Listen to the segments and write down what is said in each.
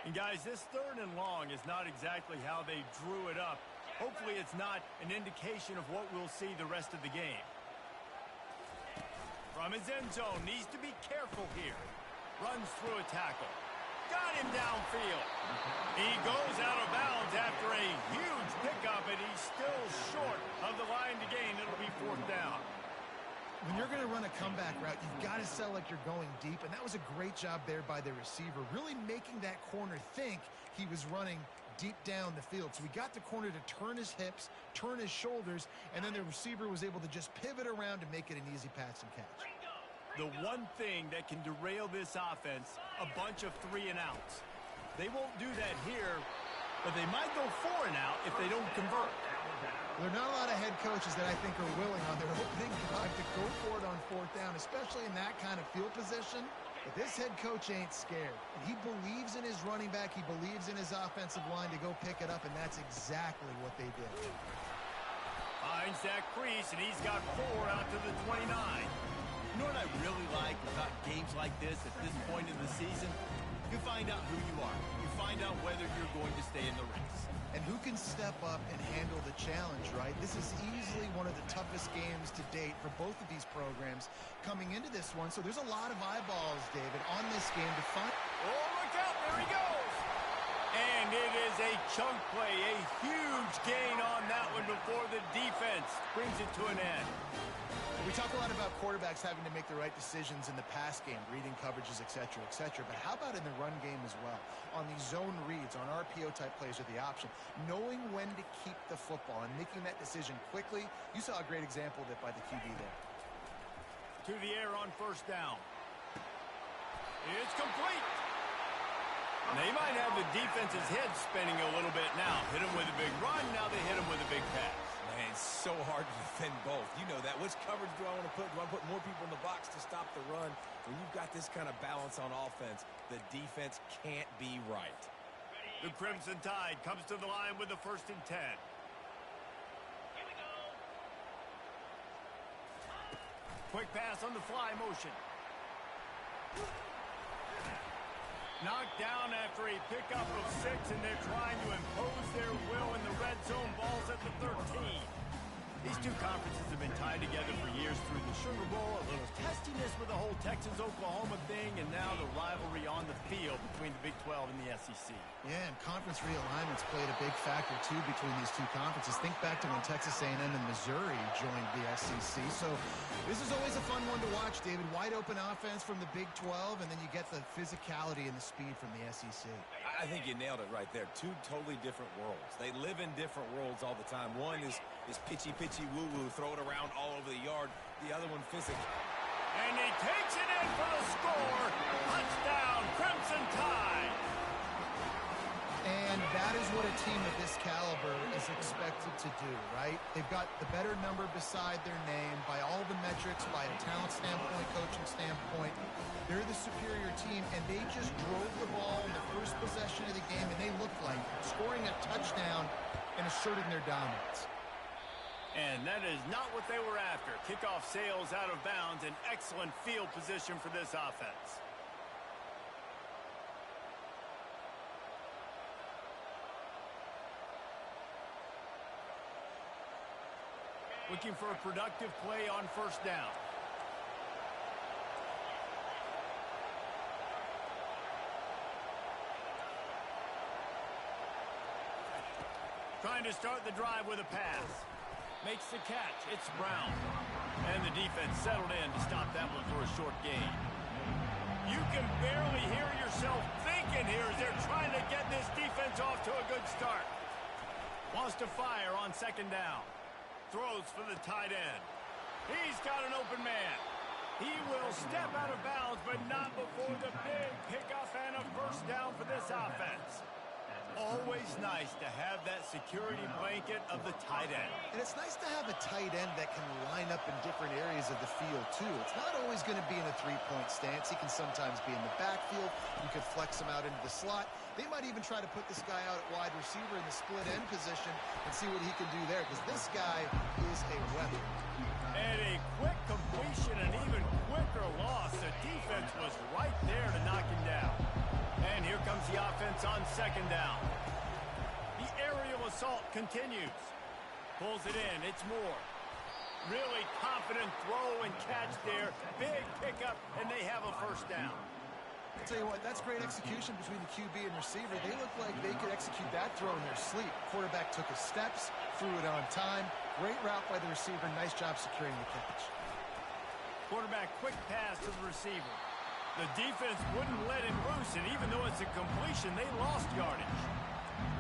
And guys, this 3rd and long is not exactly how they drew it up. Hopefully it's not an indication of what we'll see the rest of the game. From his end zone, needs to be careful here. Runs through a tackle. Got him downfield. He goes out of bounds after a huge pickup, and he's still short of the line to gain. It'll be 4th down. When you're going to run a comeback route, you've got to sell like you're going deep, and that was a great job there by the receiver, really making that corner think he was running deep down the field. So we got the corner to turn his hips, turn his shoulders, and then the receiver was able to just pivot around and make it an easy pass and catch. The one thing that can derail this offense, a bunch of 3-and-outs. They won't do that here, but they might go 4-and-out if they don't convert. There are not a lot of head coaches that I think are willing on their opening drive to go for it on 4th down, especially in that kind of field position. But this head coach ain't scared. And he believes in his running back. He believes in his offensive line to go pick it up, and that's exactly what they did. Finds that crease, and he's got 4 out to the 29. You know what I really like about games like this at this point in the season? You find out who you are. You find out whether you're going to stay in the race. And who can step up and handle the challenge, right? This is easily one of the toughest games to date for both of these programs coming into this one. So there's a lot of eyeballs, David, on this game to find. Oh, look out. There he goes. And it is a chunk play, a huge gain on that one before the defense brings it to an end. We talk a lot about quarterbacks having to make the right decisions in the pass game, reading coverages, et cetera, but how about in the run game as well? On these zone reads, on RPO-type plays with the option, knowing when to keep the football and making that decision quickly. You saw a great example of it by the QB there. To the air on 1st down. It's complete. They might have the defense's head spinning a little bit now. Hit him with a big run, now they hit him with a big pass. Man, it's so hard to defend both. You know that. Which coverage do I want to put? Do I put more people in the box to stop the run? When you've got this kind of balance on offense, the defense can't be right. The Crimson Tide comes to the line with the 1st and 10. Here we go. Quick pass on the fly motion. Knocked down after a pickup of 6, and they're trying to impose their will in the red zone. Balls at the 13. These two conferences have been tied together for years through the Sugar Bowl, a little testiness with the whole Texas-Oklahoma thing, and now the rivalry on the field between the Big 12 and the SEC. Yeah, and conference realignments played a big factor, too, between these two conferences. Think back to when Texas A&M and Missouri joined the SEC. So this is always a fun one to watch, David. Wide open offense from the Big 12, and then you get the physicality and the speed from the SEC. I think you nailed it right there. Two totally different worlds. They live in different worlds all the time. One is pitchy, woo-woo, throw it around all over the yard. The other one physical. And he takes it in for the score. Touchdown, Crimson Tide. And that is what a team of this caliber is expected to do, right? They've got the better number beside their name by all the metrics, by a talent standpoint, coaching standpoint. They're the superior team, and they just drove the ball in the first possession of the game, and they looked like scoring a touchdown and asserting their dominance. And that is not what they were after. Kickoff sails out of bounds, an excellent field position for this offense. Looking for a productive play on 1st down. Trying to start the drive with a pass. Makes the catch. It's Brown. And the defense settled in to stop that one for a short gain. You can barely hear yourself thinking here as they're trying to get this defense off to a good start. Wants to fire on 2nd down. Throws for the tight end. He's got an open man. He will step out of bounds, but not before the big pickup and a 1st down for this offense. Always nice to have that security blanket of the tight end. And it's nice to have a tight end that can line up in different areas of the field, too. It's not always going to be in a three-point stance. He can sometimes be in the backfield. You could flex him out into the slot. They might even try to put this guy out at wide receiver in the split end position and see what he can do there, because this guy is a weapon. And a quick completion, an even quicker loss. The defense was right there to knock him down. And here comes the offense offense on second down. The aerial assault continues. Pulls it in. It's Moore. Really confident throw and catch there. Big pickup, and they have a first down. I'll tell you what, that's great execution between the QB and receiver. They look like they could execute that throw in their sleep. Quarterback took his steps, threw it on time. Great route by the receiver. Nice job securing the catch. Quarterback quick pass to the receiver. The defense wouldn't let him loose, and even though it's a completion, they lost yardage.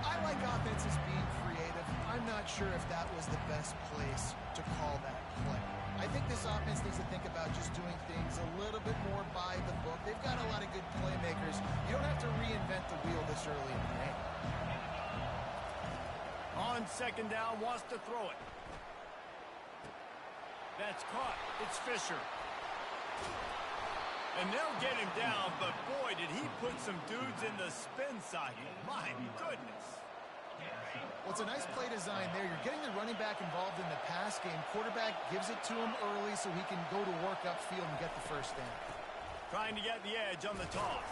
I like offenses being creative. I'm not sure if that was the best place to call that play. I think this offense needs to think about just doing things a little bit more by the book. They've got a lot of good playmakers. You don't have to reinvent the wheel this early in the game. On second down, wants to throw it. That's caught. It's Fisher. And they'll get him down, but boy, did he put some dudes in the spin cycle. My goodness. Well, it's a nice play design there. You're getting the running back involved in the pass game. Quarterback gives it to him early so he can go to work upfield and get the first down. Trying to get the edge on the toss.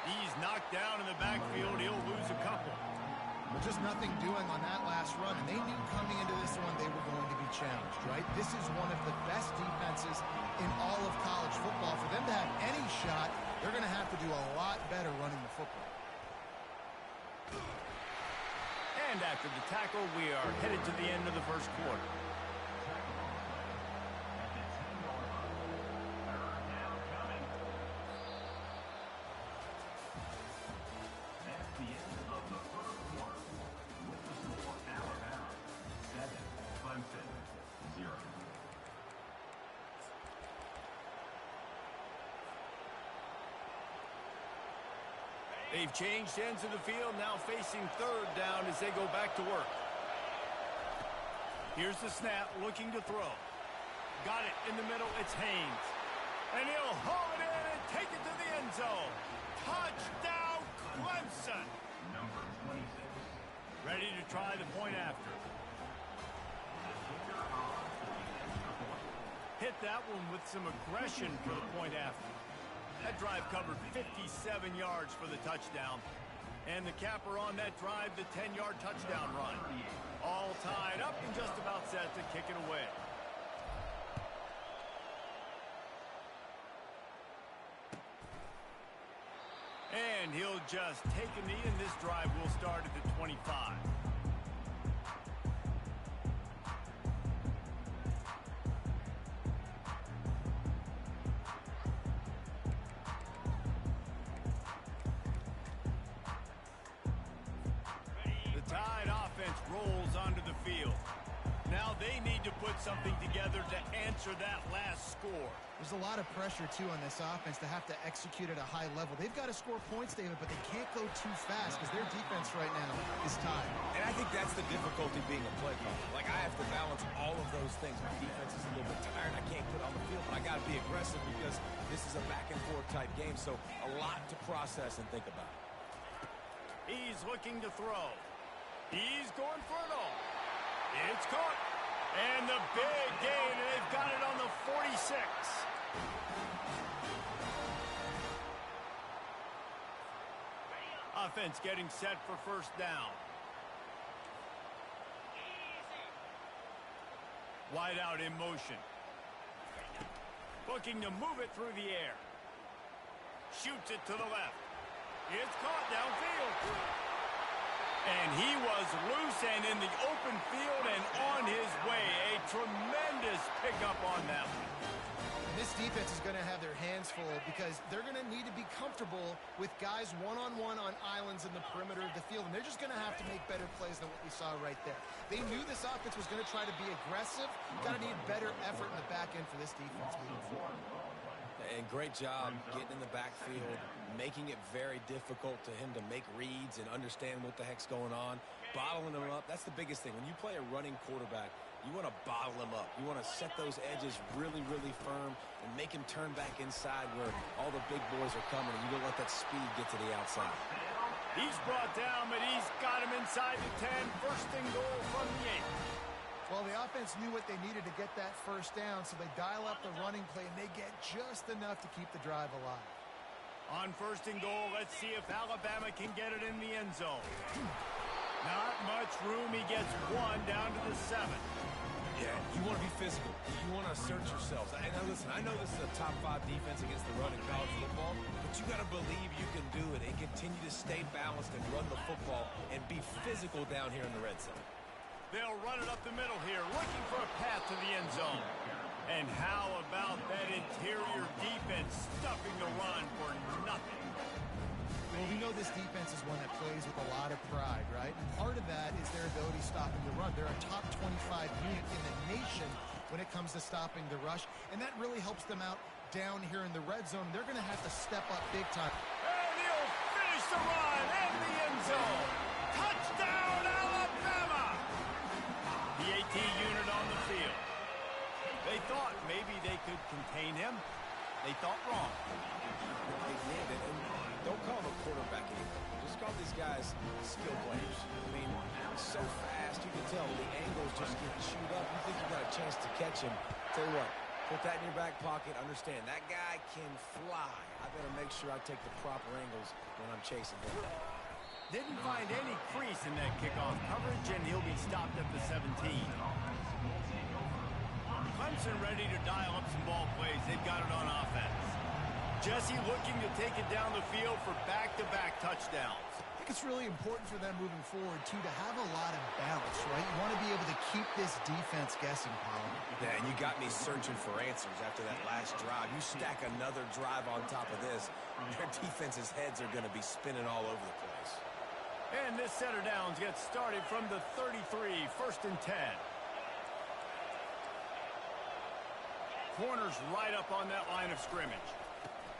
He's knocked down in the backfield. He'll lose a couple. But just nothing doing on that last run. And they knew coming into this one they were going to be challenged, right? This is one of the best defenses in all of college football. For them to have any shot, they're going to have to do a lot better running the football. And after the tackle, we are headed to the end of the first quarter. They've changed ends of the field, now facing third down as they go back to work. Here's the snap, looking to throw. Got it in the middle, it's Haynes. And he'll haul it in and take it to the end zone. Touchdown, Clemson! Ready to try the point after. Hit that one with some aggression for the point after. That drive covered 57 yards for the touchdown. And the capper on that drive, the 10-yard touchdown run. All tied up and just about set to kick it away. And he'll just take a knee, and this drive will start at the 25. Rolls onto the field. Now they need to put something together to answer that last score. There's a lot of pressure, too, on this offense to have to execute at a high level. They've got to score points, David, but they can't go too fast because their defense right now is tied. And I think that's the difficulty being a play caller. Like, I have to balance all of those things. My defense is a little bit tired. I can't put on the field, but I got to be aggressive because this is a back-and-forth type game, so a lot to process and think about. He's looking to throw. He's going for it all. It's caught. And the big gain, and they've got it on the 46. Offense getting set for first down. Wide out in motion. Looking to move it through the air. Shoots it to the left. It's caught downfield. And he was loose and in the open field and on his way. A tremendous pickup on that one. This defense is going to have their hands full because they're going to need to be comfortable with guys one-on-one on islands in the perimeter of the field. And they're just going to have to make better plays than what we saw right there. They knew this offense was going to try to be aggressive. Got to need better effort in the back end for this defense moving forward. And great job getting in the backfield, making it very difficult to him to make reads and understand what the heck's going on, bottling him up. That's the biggest thing. When you play a running quarterback, you want to bottle him up. You want to set those edges really, really firm and make him turn back inside where all the big boys are coming, and you don't let that speed get to the outside. He's brought down, but he's got him inside the 10. First and goal from the 8. Well, the offense knew what they needed to get that first down, so they dial up the running play, and they get just enough to keep the drive alive. On 1st and goal, let's see if Alabama can get it in the end zone. Not much room. He gets one down to the 7. Yeah, you want to be physical. You want to assert yourselves. And listen, I know this is a top 5 defense against the run in college football, but you got to believe you can do it and continue to stay balanced and run the football and be physical down here in the red zone. They'll run it up the middle here, looking for a path to the end zone. And how about that interior defense stuffing the run for nothing? Well, we know this defense is one that plays with a lot of pride, right? And part of that is their ability stopping the run. They're a top 25 unit in the nation when it comes to stopping the rush, and that really helps them out down here in the red zone. They're going to have to step up big time. And he'll finish the run in the end zone. Touchdown, Alabama! The 18 unit on the field. They thought maybe they could contain him. They thought wrong. They did it. And don't call him a quarterback anymore. Just call these guys skill players. I mean, he's so fast, you can tell the angles just get chewed up. You think you got a chance to catch him. Tell you what, put that in your back pocket. Understand, that guy can fly. I better make sure I take the proper angles when I'm chasing him. Didn't find any crease in that kickoff coverage, and he'll be stopped at the 17. Clemson ready to dial up some ball plays. They've got it on offense. Jesse looking to take it down the field for back-to-back touchdowns. I think it's really important for them moving forward, too, to have a lot of balance, right? You want to be able to keep this defense guessing, Paul. Yeah, and you got me searching for answers after that last drive. You stack another drive on top of this, their defense's heads are going to be spinning all over the place. And this set of downs gets started from the 33, 1st and 10. Corners right up on that line of scrimmage.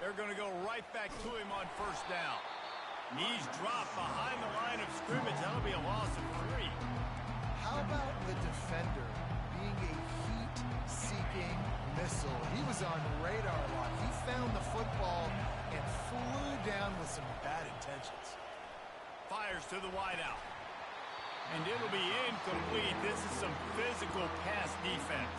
They're going to go right back to him on 1st down. Knees dropped behind the line of scrimmage. That'll be a loss of 3. How about the defender being a heat-seeking missile? He was on radar lock. He found the football and flew down with some bad intentions. Fires to the wideout. And it'll be incomplete. This is some physical pass defense.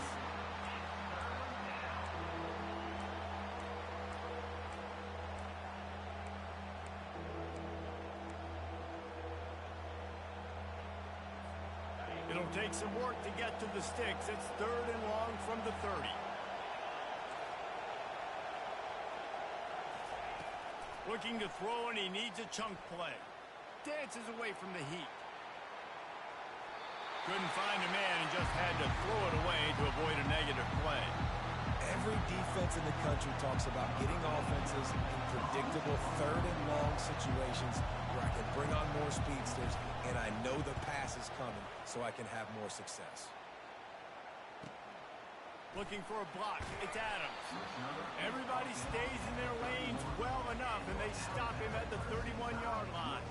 It'll take some work to get to the sticks. It's 3rd and long from the 30. Looking to throw, and he needs a chunk play. Dances away from the heat. Couldn't find a man and just had to throw it away to avoid a negative play. Every defense in the country talks about getting offenses in predictable 3rd and long situations where I can bring on more speedsters and I know the pass is coming so I can have more success. Looking for a block. It's Adams. Everybody stays in their lanes well enough, and they stop him at the 31-yard line.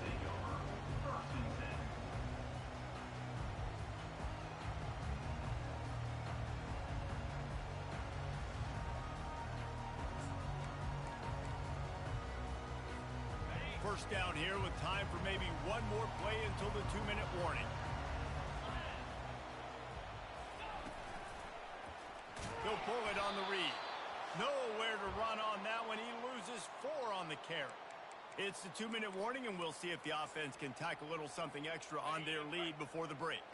First down here with time for maybe one more play until the 2-minute warning. He'll pull it on the read. Nowhere to run on that one. He loses 4 on the carry. It's the 2-minute warning, and we'll see if the offense can tack a little something extra on their lead before the break.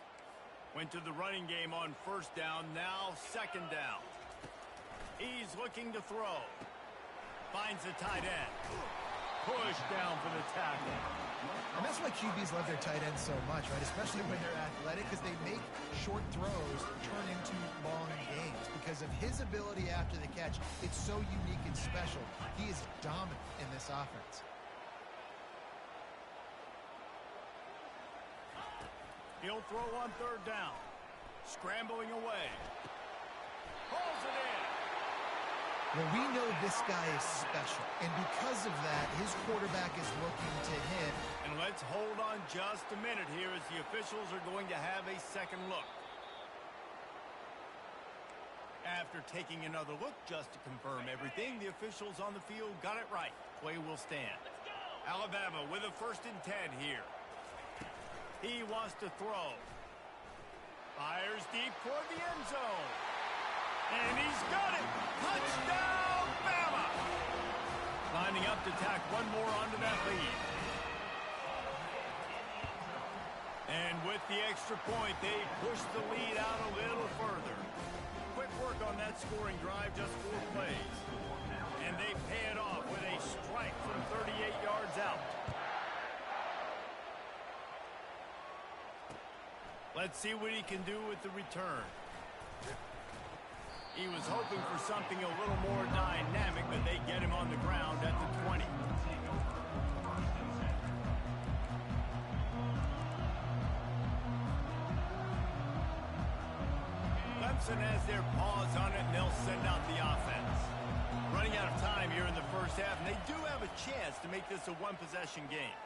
Went to the running game on 1st down, now 2nd down. He's looking to throw. Finds the tight end. Push down for the tackle. And that's why QBs love their tight ends so much, right? Especially when they're athletic, because they make short throws turn into long games. Because of his ability after the catch, it's so unique and special. He is dominant in this offense. He'll throw on 3rd down. Scrambling away. Pulls it in. Well, we know this guy is special, and because of that, his quarterback is looking to him. And let's hold on just a minute here as the officials are going to have a second look. After taking another look just to confirm everything, the officials on the field got it right. Play will stand. Alabama with a 1st and 10 here. He wants to throw. Fires deep toward the end zone. And he's got it. Touchdown, Bama! Lining up to tack one more onto that lead. And with the extra point, they push the lead out a little further. Quick work on that scoring drive, just 4 plays. And they pay it off with a strike from 38 yards out. Let's see what he can do with the return. He was hoping for something a little more dynamic, but they get him on the ground at the 20. Clemson has their paws on it, and they'll send out the offense. Running out of time here in the first half, and they do have a chance to make this a one-possession game.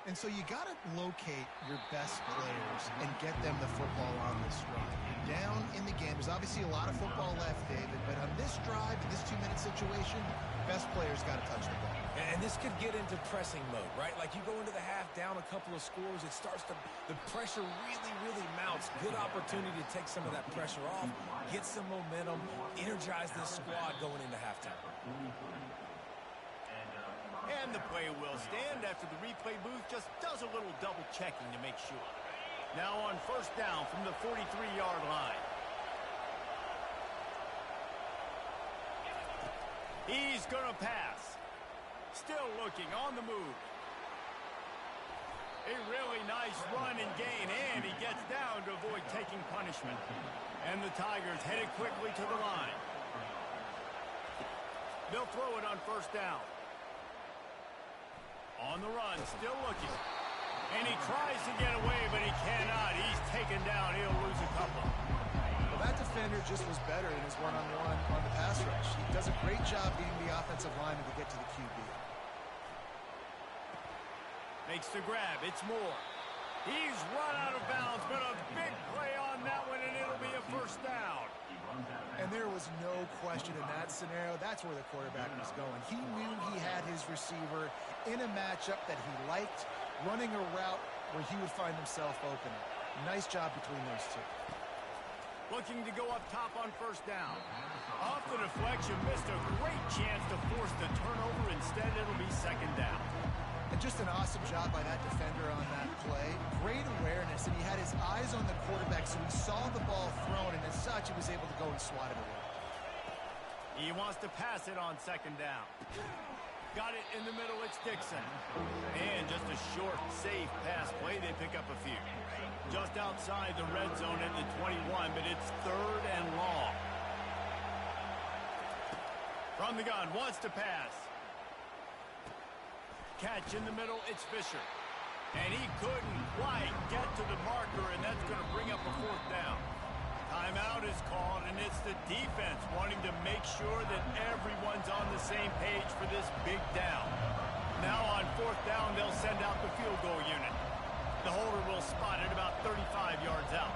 And so you got to locate your best players and get them the football on this drive. You're down in the game. There's obviously a lot of football left, David, but on this drive, in this 2-minute situation, best players got to touch the ball. And this could get into pressing mode, right? Like you go into the half down a couple of scores, it starts to, the pressure really mounts. Good opportunity to take some of that pressure off, get some momentum, energize this squad going into halftime. And the play will stand after the replay booth just does a little double checking to make sure. Now on first down from the 43-yard line. He's going to pass. Still looking on the move. A really nice run and gain, and he gets down to avoid taking punishment. And the Tigers headed quickly to the line. They'll throw it on first down. On the run, still looking. And he tries to get away, but he cannot. He's taken down. He'll lose a couple. Well, that defender just was better in his one-on-one on the pass rush. He does a great job beating the offensive lineman to get to the QB. Makes the grab. It's Moore. He's run out of bounds, but a big play on that one, and it'll be a first down. And there was no question in that scenario. That's where the quarterback was going. He knew he had his receiver in a matchup that he liked, running a route where he would find himself open. Nice job between those two. Looking to go up top on first down. Off the deflection, missed a great chance to force the turnover. Instead, it'll be second down. And just an awesome job by that defender on that play. Great awareness, and he had his eyes on the quarterback, so he saw the ball thrown, and as such, he was able to go and swat it away. He wants to pass it on second down. Got it in the middle, it's Dixon. And just a short, safe pass play, they pick up a few. Just outside the red zone at the 21, but it's third and long. From the gun, wants to pass. Catch in the middle, it's Fisher. And he couldn't quite get to the marker, and that's going to bring up a fourth down. Timeout is called, and it's the defense wanting to make sure that everyone's on the same page for this big down. Now on fourth down, they'll send out the field goal unit. The holder will spot it about 35 yards out.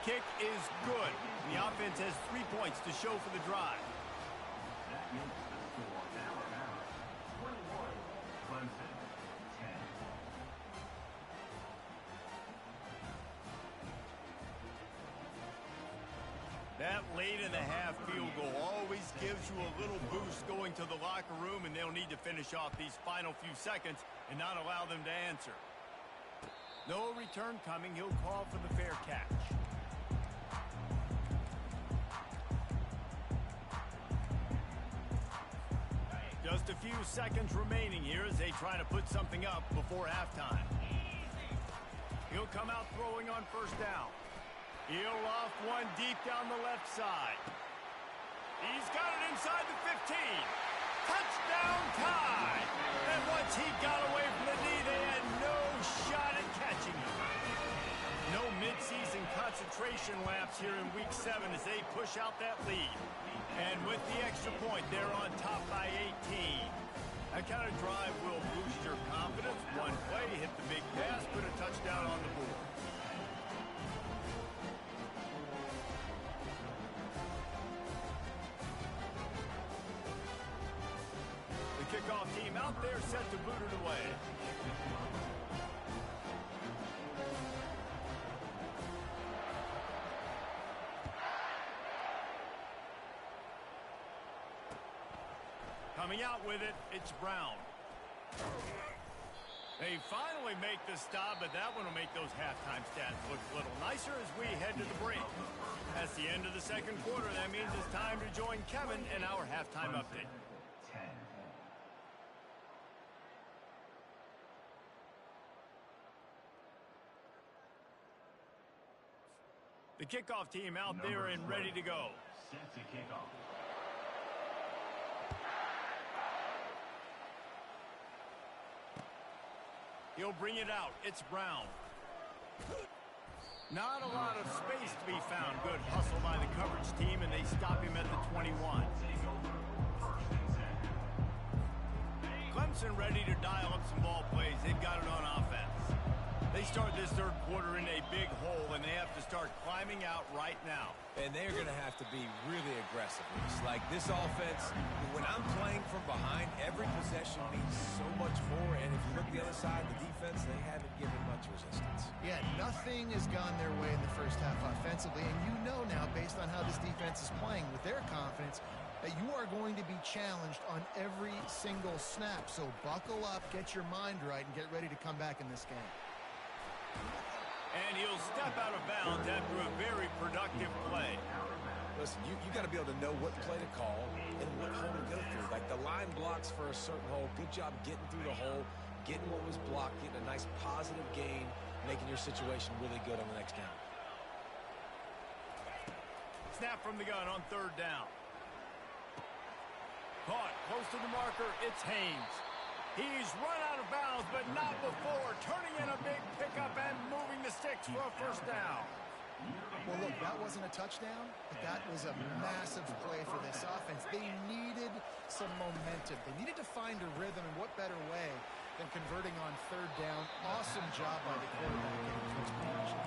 Kick is good. The offense has 3 points to show for the drive. That late in the half field goal always gives you a little boost going to the locker room, and they'll need to finish off these final few seconds and not allow them to answer. No return coming. He'll call for the fair catch. Just a few seconds remaining here as they try to put something up before halftime. He'll come out throwing on first down. He'll loft one deep down the left side. He's got it inside the 15. Touchdown tie! And once he got away from the knee, they had no shot at catching him. No midseason concentration lapse here in Week 7 as they push out that lead. And with the extra point, they're on top by 18. That kind of drive will boost your confidence. One play, hit the big pass, put a touchdown on the board. The kickoff team out there set to boot it away. Coming out with it, it's Brown. They finally make the stop, but that one will make those halftime stats look a little nicer as we head to the break. That's the end of the second quarter. That means it's time to join Kevin in our halftime update. The kickoff team out there and ready to go. Set to kick off. He'll bring it out. It's Brown. Not a lot of space to be found. Good hustle by the coverage team, and they stop him at the 21. Clemson ready to dial up some ball plays. They've got it on offense. They start this third quarter in a big hole, and they have to start climbing out right now. And they're going to have to be really aggressive. It's like this offense, when I'm playing from behind, every possession means so much more. And if you look at the other side, the defense, they haven't given much resistance. Yeah, nothing has gone their way in the first half offensively. And you know now, based on how this defense is playing with their confidence, that you are going to be challenged on every single snap. So buckle up, get your mind right, and get ready to come back in this game. And he'll step out of bounds after a very productive play. Listen, you got to be able to know what play to call and what hole to go through. Like the line blocks for a certain hole. Good job getting through the hole, getting what was blocked, getting a nice positive gain, making your situation really good on the next down. Snap from the gun on third down. Caught close to the marker. It's Haynes. He's run out of bounds, but not before turning in a big pickup and moving the sticks for a first down. Well, look, that wasn't a touchdown, but that was a massive play for this offense. They needed some momentum. They needed to find a rhythm, and what better way than converting on third down. Awesome job by the quarterback getting to his position.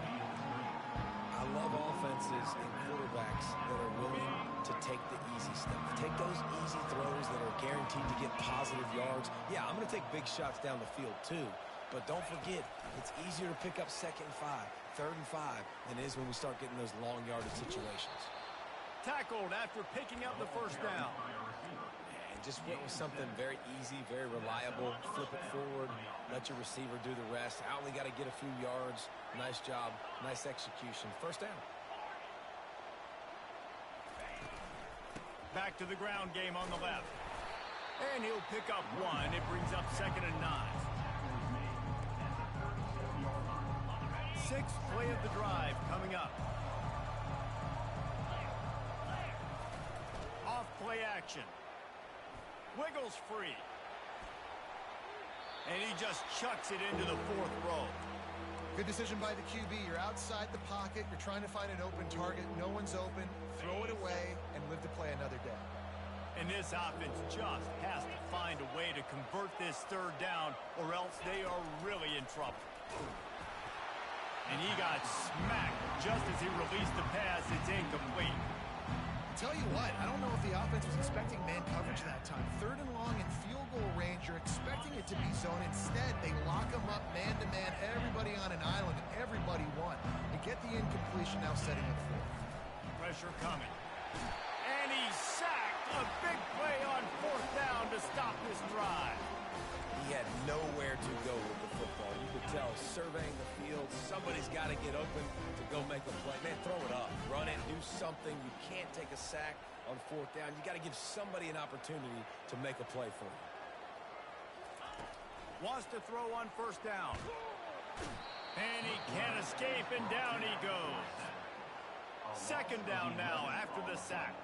I love offenses and quarterbacks that are willing to take the easy stuff. Take those easy throws that are guaranteed to get positive yards. Yeah, I'm going to take big shots down the field too, but don't forget, it's easier to pick up 2nd and 5, 3rd and 5 than it is when we start getting those long yardage situations. Tackled after picking up the first down. And just went with something very easy, very reliable. Flip it forward, let your receiver do the rest. I only got to get a few yards. Nice job, nice execution. First down. Back to the ground game on the left. And he'll pick up one. It brings up 2nd and 9. Sixth play of the drive coming up. Off play action. Wiggles free. And he just chucks it into the 4th row. Good decision by the QB. You're outside the pocket. You're trying to find an open target. No one's open. Throw it away and live to play another day. And this offense just has to find a way to convert this third down, or else they are really in trouble. And he got smacked just as he released the pass. It's incomplete. Tell you what, I don't know if the offense was expecting man coverage that time. 3rd and long in field goal range, you're expecting it to be zone. Instead, they lock them up man-to-man, everybody on an island, and everybody won. They get the incompletion, now setting it forth. Pressure coming. And he sacked. A big play on 4th down to stop this drive. He had nowhere to go with the football. You could tell, surveying the field, somebody's got to get open to go make a play. Man, throw it up. Run it. Do something. You can't take a sack on 4th down. You got to give somebody an opportunity to make a play for you. Wants to throw on 1st down. And he can't escape, and down he goes. 2nd down now after the sack.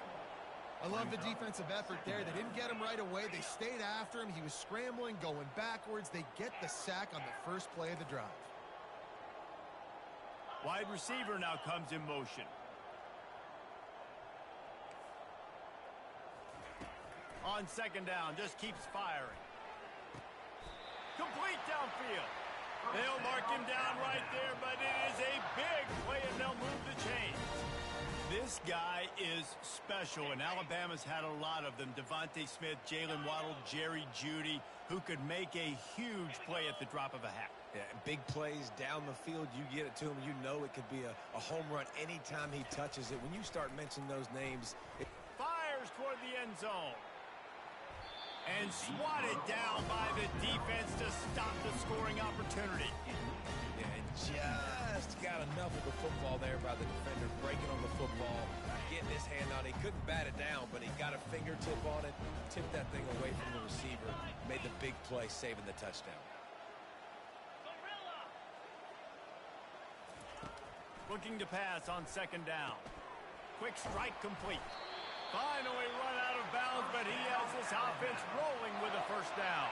I love the defensive effort there. They didn't get him right away. They stayed after him. He was scrambling, going backwards. They get the sack on the first play of the drive. Wide receiver now comes in motion. On 2nd down, just keeps firing. Complete downfield. They'll mark him down right there, but it is a big play, and they'll move the chains. This guy is special, and Alabama's had a lot of them. Devontae Smith, Jalen Waddle, Jerry Jeudy, who could make a huge play at the drop of a hat. Yeah, big plays down the field, you get it to him, you know it could be a home run anytime he touches it. When you start mentioning those names, Fires toward the end zone. And swatted down by the defense to stop the scoring opportunity. Yeah, and just got enough of the football there by the defender, breaking on the football, getting his hand on it. He couldn't bat it down, but he got a fingertip on it, tipped that thing away from the receiver, made the big play, saving the touchdown. Looking to pass on second down. Quick strike complete. Finally run out of bounds, but he has this offense rolling with a first down.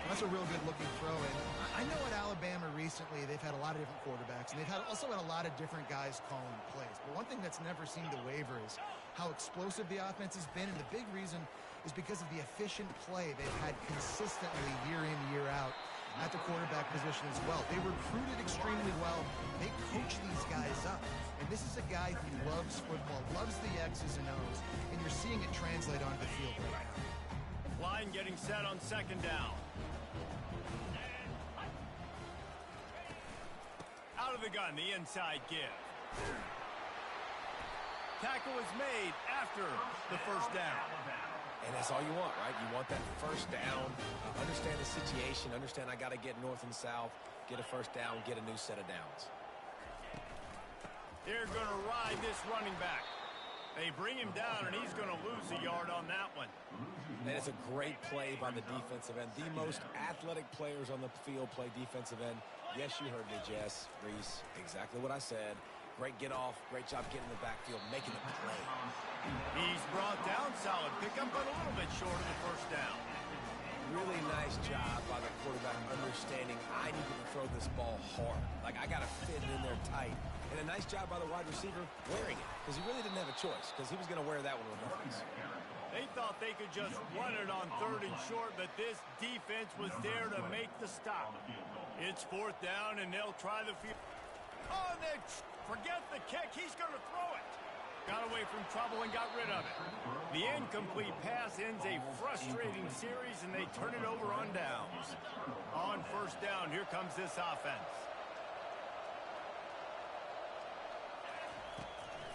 That's a real good-looking throw. And I know at Alabama recently they've had a lot of different quarterbacks, and they've also had a lot of different guys calling plays. But one thing that's never seemed to waver is how explosive the offense has been, and the big reason is because of the efficient play they've had consistently year in, year out at the quarterback position as well. They recruited extremely well. They coach these guys up. And this is a guy who loves football, loves the X's and O's, and you're seeing it translate onto the field right now. Line getting set on second down. Out of the gun, the inside give. Tackle is made after the first down. And that's all you want, right? You want that first down, understand the situation, understand I got to get north and south, get a first down, get a new set of downs. They're going to ride this running back. They bring him down, and he's going to lose a yard on that one. And it's a great play by the defensive end. The most athletic players on the field play defensive end. Yes, you heard me, Jess, Reese, exactly what I said. Great get off, great job getting in the backfield, making the play. He's brought down, solid pickup, but a little bit short of the first down. Really nice job by the quarterback understanding I need to throw this ball hard. Like, I got to fit it in there tight. And a nice job by the wide receiver wearing it, because he really didn't have a choice, because he was going to wear that one regardless. They thought they could just run it on third and short, but this defense was there to make the stop. It's fourth down, and they'll try the field. Oh, and they forget the kick. He's going to throw it. Got away from trouble and got rid of it. The incomplete pass ends a frustrating series, and they turn it over on downs. On first down, here comes this offense.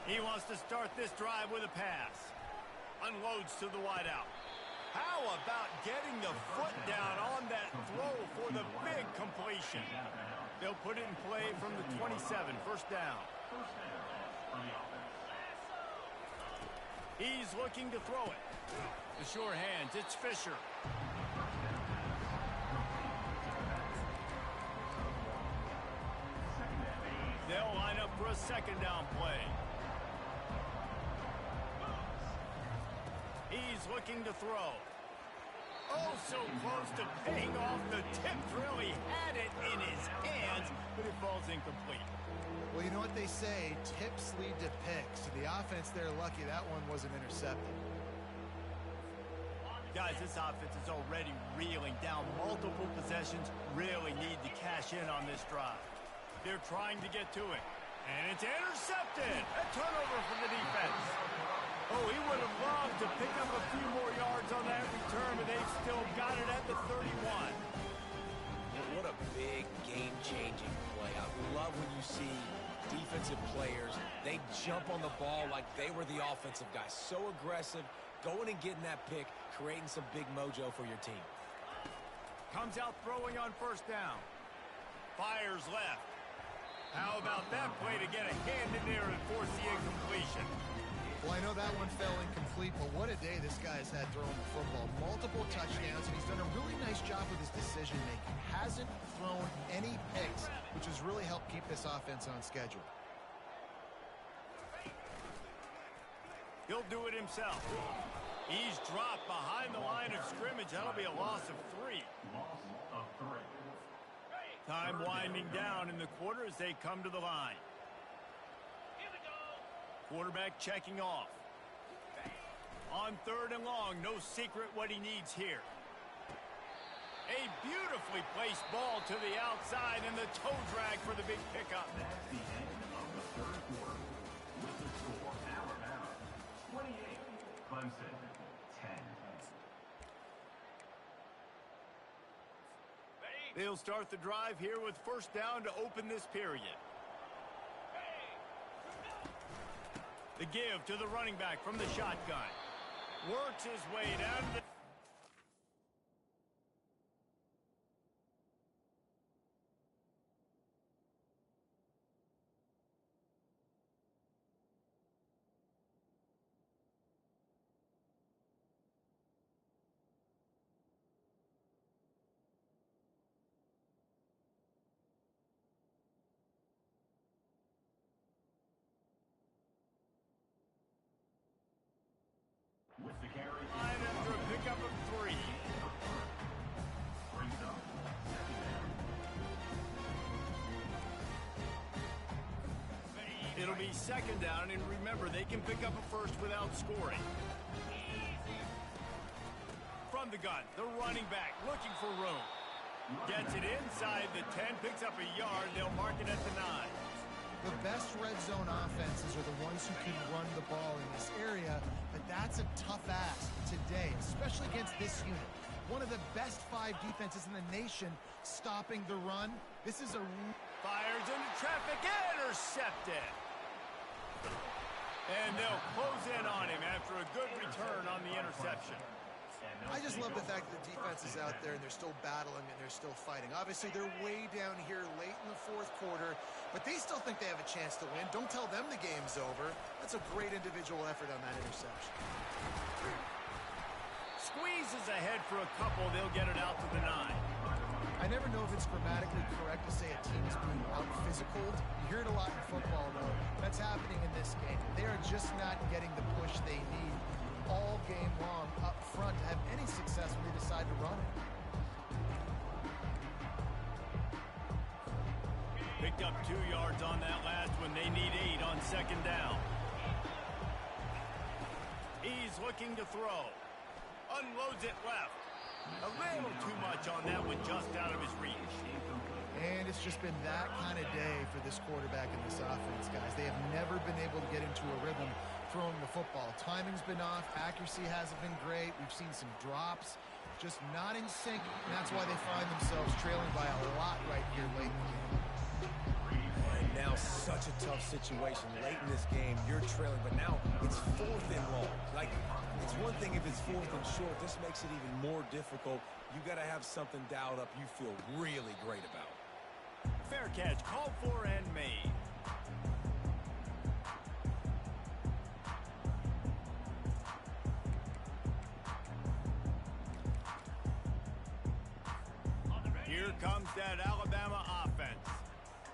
He wants to start this drive with a pass. Unloads to the wideout. How about getting the foot down on that throw for the big completion? They'll put it in play from the 27, first down. He's looking to throw it. The sure hands, it's Fisher. They'll line up for a second down play. He's looking to throw. Oh, so close to paying off the tip drill. He had it in his hands, but it falls incomplete. Well, you know what they say, tips lead to picks. The offense, they're lucky that one wasn't intercepted. Guys, this offense is already reeling down multiple possessions. Really need to cash in on this drive. They're trying to get to it. And it's intercepted. A turnover for the defense. Oh, he would have loved to pick up a few more yards on that return, but they've still got it at the 31. What a big game-changing play. I love when you see defensive players, they jump on the ball like they were the offensive guys. So aggressive, going and getting that pick, creating some big mojo for your team. Comes out throwing on first down. Fires left. How about that play to get a hand in there and force the incompletion? Well, I know that one fell incomplete, but what a day this guy's had throwing the football. Multiple touchdowns, and he's done a really nice job with his decision-making. Hasn't thrown any picks, which has really helped keep this offense on schedule. He'll do it himself. He's dropped behind the line of scrimmage. That'll be a loss of 3. Time winding down in the quarter as they come to the line. Quarterback checking off. On third and long, no secret what he needs here. A beautifully placed ball to the outside and the toe drag for the big pickup. That's the end of the third quarter. With the score, Alabama 28, Clemson 10. They'll start the drive here with first down to open this period. The give to the running back from the shotgun. Works his way down to the... be second down, and remember, they can pick up a first without scoring. From the gun, the running back looking for room. Gets it inside the 10, picks up a yard. They'll mark it at the 9. The best red zone offenses are the ones who can run the ball in this area, but that's a tough ask today, especially against this unit. One of the best 5 defenses in the nation stopping the run. This is a... Fires into traffic, intercepted. And they'll close in on him after a good return on the interception. I just love the fact that the defense is out there and they're still battling and they're still fighting. Obviously, they're way down here late in the 4th quarter, but they still think they have a chance to win. Don't tell them the game's over. That's a great individual effort on that interception. Squeezes ahead for a couple. They'll get it out to the 9. I never know if it's grammatically correct to say a team is being out-physicaled. You hear it a lot in football, though. That's happening in this game. They are just not getting the push they need all game long up front to have any success when they decide to run it. Picked up 2 yards on that last one. They need 8 on second down. He's looking to throw. Unloads it left. A little too much on that one, just out of his reach. And it's just been that kind of day for this quarterback and this offense, guys. They have never been able to get into a rhythm throwing the football. Timing's been off. Accuracy hasn't been great. We've seen some drops. Just not in sync, and that's why they find themselves trailing by a lot right here late in the game. And now such a tough situation. Late in this game, you're trailing, but now it's 4th and long. Like, it's one thing if it's 4th and short. This makes it even more difficult. You got to have something dialed up you feel really great about. Fair catch, called for and made. Here comes that Alabama offense.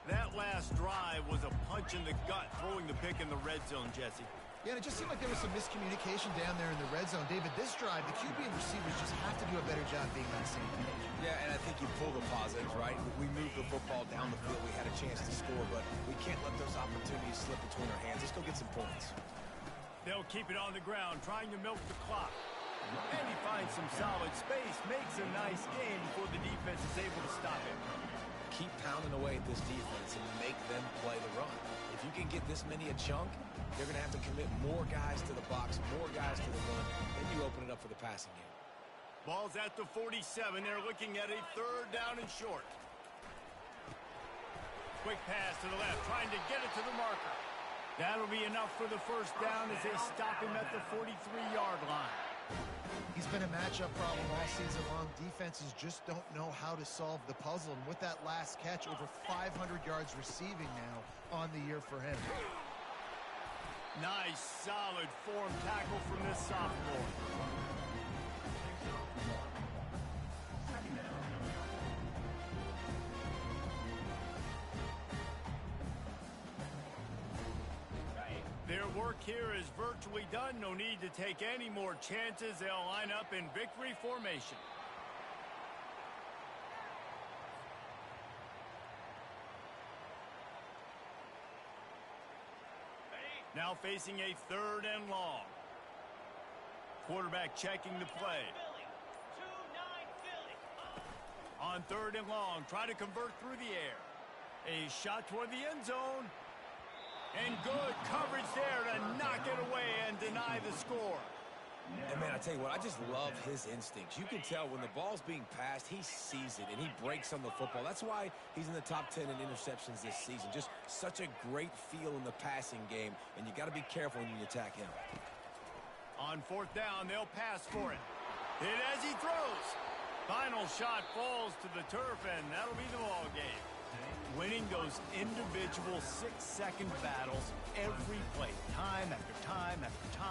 That last drive was a punch in the gut, throwing the pick in the red zone, Jesse. Yeah, and it just seemed like there was some miscommunication down there in the red zone. David, this drive, the QB and receivers just have to do a better job being on the same page. Yeah, and I think you pull the positives, right? We moved the football down the field. We had a chance to score, but we can't let those opportunities slip between our hands. Let's go get some points. They'll keep it on the ground, trying to milk the clock. And he finds some solid space, makes a nice game before the defense is able to stop him. Keep pounding away at this defense and make them play the run. If you can get this many a chunk, they're going to have to commit more guys to the box, more guys to the run, then you open it up for the passing game. Ball's at the 47. They're looking at a 3rd down and short. Quick pass to the left, trying to get it to the marker. That'll be enough for the 1st down as they stop him at the 43-yard line. He's been a matchup problem all season long. Defenses just don't know how to solve the puzzle. And with that last catch, over 500 yards receiving now on the year for him. Nice, solid form tackle from this sophomore. Their work here is virtually done. No need to take any more chances. They'll line up in victory formation. Now facing a 3rd and long. Quarterback checking the play. On 3rd and long, try to convert through the air. A shot toward the end zone. And good coverage there to knock it away and deny the score. And, man, I tell you what, I just love his instincts. You can tell when the ball's being passed, he sees it, and he breaks on the football. That's why he's in the top 10 in interceptions this season. Just such a great feel in the passing game, and you got to be careful when you attack him. On 4th down, they'll pass for it. Hit as he throws. Final shot falls to the turf, and that'll be the ball game. Winning those individual 6-second battles every play, time after time after time.